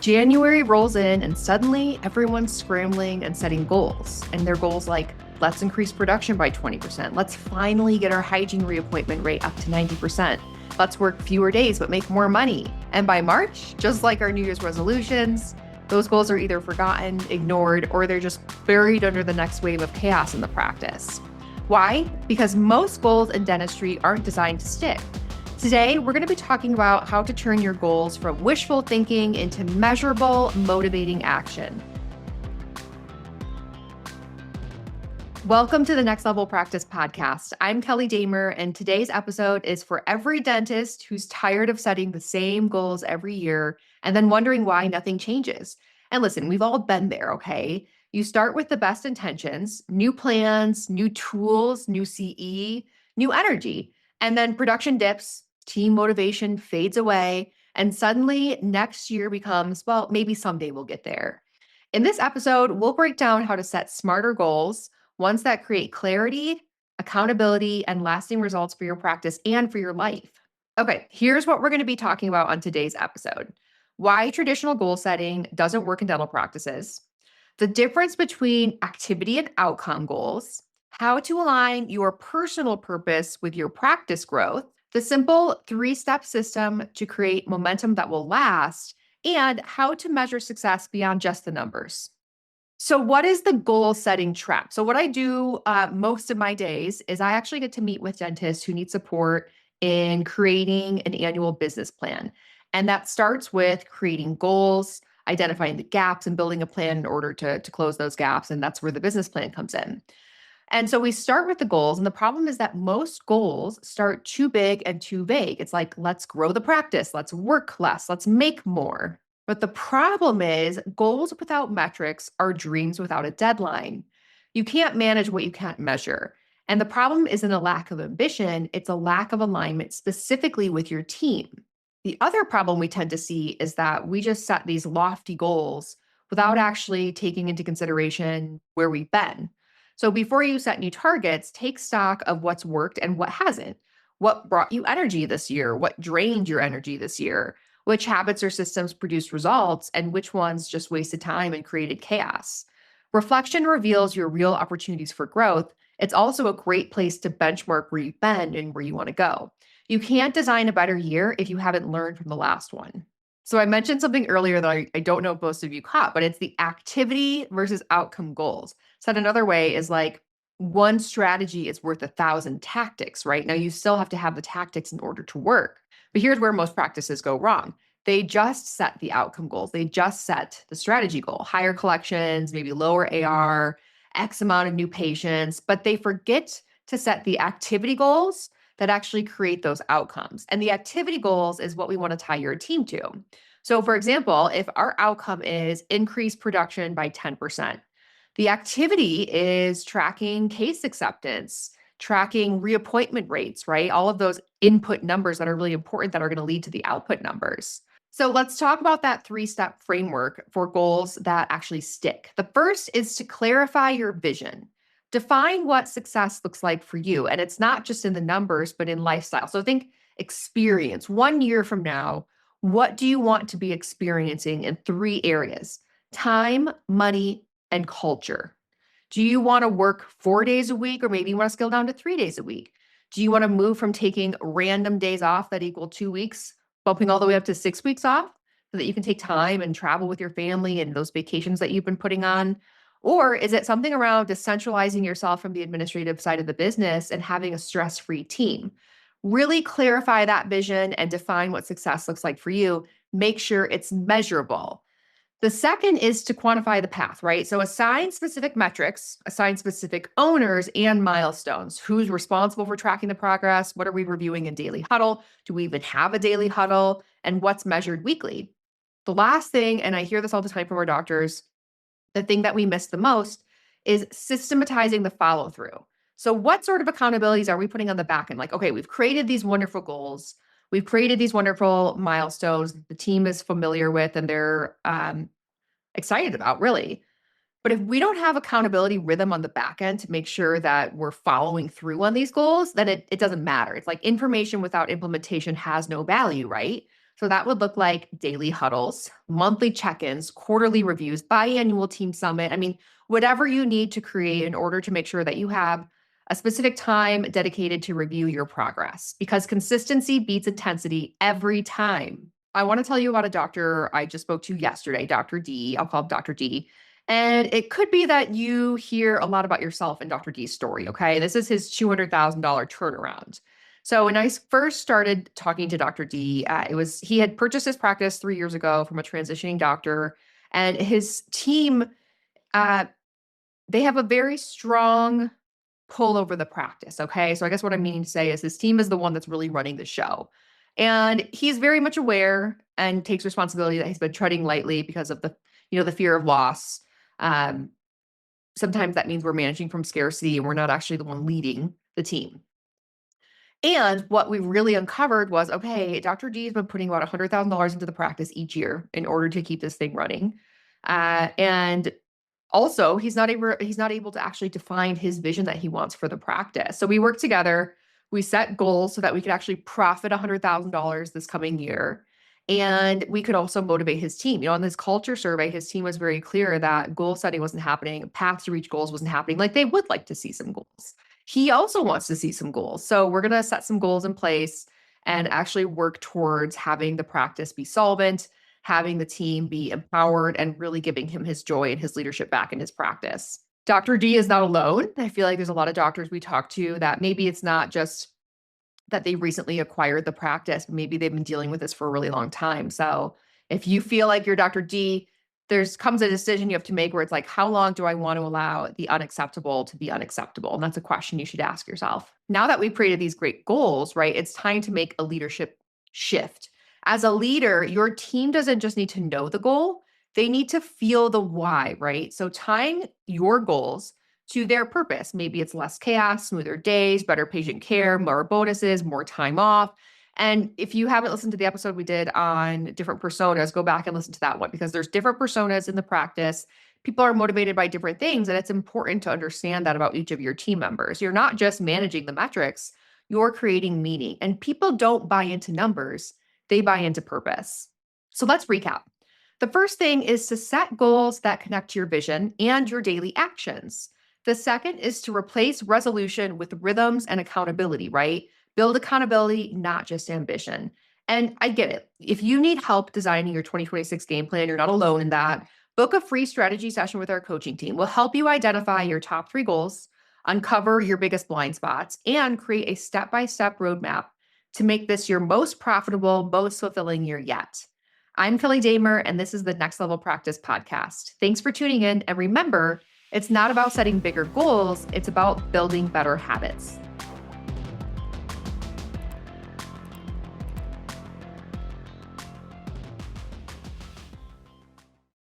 January rolls in and suddenly everyone's scrambling and setting goals. And their goals like, let's increase production by 20%. Let's finally get our hygiene reappointment rate up to 90%. Let's work fewer days but make more money. And by March, just like our New Year's resolutions, those goals are either forgotten, ignored, or they're just buried under the next wave of chaos in the practice. Why? Because most goals in dentistry aren't designed to stick. Today, we're going to be talking about how to turn your goals from wishful thinking into measurable, motivating action. Welcome to the NextLevel Practice Podcast. I'm Kelly Dahmer, and today's episode is for every dentist who's tired of setting the same goals every year and then wondering why nothing changes. And listen, we've all been there, okay? You start with the best intentions, new plans, new tools, new CE, new energy, and then production dips, team motivation fades away, and suddenly next year becomes, well, maybe someday we'll get there. In this episode, we'll break down how to set smarter goals, ones that create clarity, accountability, and lasting results for your practice and for your life. Okay, here's what we're going to be talking about on today's episode. Why traditional goal setting doesn't work in dental practices, the difference between activity and outcome goals, how to align your personal purpose with your practice growth, the simple 3-step system to create momentum that will last, and how to measure success beyond just the numbers. So what is the goal setting trap? So what I do most of my days is I actually get to meet with dentists who need support in creating an annual business plan. And that starts with creating goals, identifying the gaps, and building a plan in order to close those gaps. And that's where the business plan comes in. And so we start with the goals. And the problem is that most goals start too big and too vague. It's like, let's grow the practice, let's work less, let's make more. But the problem is goals without metrics are dreams without a deadline. You can't manage what you can't measure. And the problem isn't a lack of ambition, it's a lack of alignment specifically with your team. The other problem we tend to see is that we just set these lofty goals without actually taking into consideration where we've been. So before you set new targets, take stock of what's worked and what hasn't. What brought you energy this year? What drained your energy this year? Which habits or systems produced results and which ones just wasted time and created chaos? Reflection reveals your real opportunities for growth. It's also a great place to benchmark where you've been and where you want to go. You can't design a better year if you haven't learned from the last one. So I mentioned something earlier that I don't know if most of you caught, but it's the activity versus outcome goals. Said another way is like one strategy is worth 1,000 tactics, right? Now you still have to have the tactics in order to work. But here's where most practices go wrong. They just set the outcome goals. They just set the strategy goal, higher collections, maybe lower AR, X amount of new patients, but they forget to set the activity goals that actually create those outcomes. And the activity goals is what we want to tie your team to. So for example, if our outcome is increase production by 10%, the activity is tracking case acceptance, tracking reappointment rates, right? All of those input numbers that are really important that are going to lead to the output numbers. So let's talk about that 3-step framework for goals that actually stick. The first is to clarify your vision. Define what success looks like for you. And it's not just in the numbers, but in lifestyle. So think experience. 1 year from now, what do you want to be experiencing in 3 areas? Time, money, and culture. Do you want to work 4 days a week, or maybe you want to scale down to 3 days a week? Do you want to move from taking random days off that equal 2 weeks, bumping all the way up to 6 weeks off so that you can take time and travel with your family and those vacations that you've been putting on? Or is it something around decentralizing yourself from the administrative side of the business and having a stress-free team? Really clarify that vision and define what success looks like for you. Make sure it's measurable. The second is to quantify the path, right? So assign specific metrics, assign specific owners and milestones. Who's responsible for tracking the progress? What are we reviewing in daily huddle? Do we even have a daily huddle? And what's measured weekly? The last thing, and I hear this all the time from our doctors, the thing that we miss the most is systematizing the follow through. So what sort of accountabilities are we putting on the back end? Like, okay, we've created these wonderful goals. We've created these wonderful milestones the team is familiar with and they're excited about, really. But if we don't have accountability rhythm on the back end to make sure that we're following through on these goals, then it doesn't matter. It's like information without implementation has no value, right? So that would look like daily huddles, monthly check-ins, quarterly reviews, biannual team summit. I mean, whatever you need to create in order to make sure that you have a specific time dedicated to review your progress, because consistency beats intensity every time. I want to tell you about a doctor I just spoke to yesterday, Dr. D. I'll call him Dr. D. And it could be that you hear a lot about yourself in Dr. D's story. Okay. This is his $200,000 turnaround. So when I first started talking to Dr. D, he had purchased his practice 3 years ago from a transitioning doctor, and his team, uh, they have a very strong pull over the practice. Okay, so I guess what I'm meaning to say is his team is the one that's really running the show, and he's very much aware and takes responsibility that he's been treading lightly because of the fear of loss. Um, Sometimes that means we're managing from scarcity and we're not actually the one leading the team. And what we really uncovered was, okay, Dr. D has been putting about $100,000 into the practice each year in order to keep this thing running. And also, he's not able to actually define his vision that he wants for the practice. So we worked together. We set goals so that we could actually profit $100,000 this coming year. And we could also motivate his team. On this culture survey, his team was very clear that goal setting wasn't happening, path to reach goals wasn't happening. Like they would like to see some goals. He also wants to see some goals. So we're going to set some goals in place and actually work towards having the practice be solvent, having the team be empowered, and really giving him his joy and his leadership back in his practice. Dr. D is not alone. I feel like there's a lot of doctors we talk to that maybe it's not just that they recently acquired the practice, but maybe they've been dealing with this for a really long time. So if you feel like you're Dr. D, there's comes a decision you have to make where it's like, how long do I want to allow the unacceptable to be unacceptable? And that's a question you should ask yourself. Now that we've created these great goals, right, it's time to make a leadership shift. As a leader, your team doesn't just need to know the goal, they need to feel the why, right? So tying your goals to their purpose. Maybe it's less chaos, smoother days, better patient care, more bonuses, more time off. And if you haven't listened to the episode we did on different personas, go back and listen to that one because there's different personas in the practice. People are motivated by different things, and it's important to understand that about each of your team members. You're not just managing the metrics, you're creating meaning. And people don't buy into numbers, they buy into purpose. So let's recap. The first thing is to set goals that connect to your vision and your daily actions. The second is to replace resolution with rhythms and accountability, right? Build accountability, not just ambition. And I get it. If you need help designing your 2026 game plan, you're not alone in that. Book a free strategy session with our coaching team. We'll help you identify your top 3 goals, uncover your biggest blind spots, and create a step-by-step roadmap to make this your most profitable, most fulfilling year yet. I'm Kelly Dahmer, and this is the Next Level Practice Podcast. Thanks for tuning in. And remember, it's not about setting bigger goals, it's about building better habits.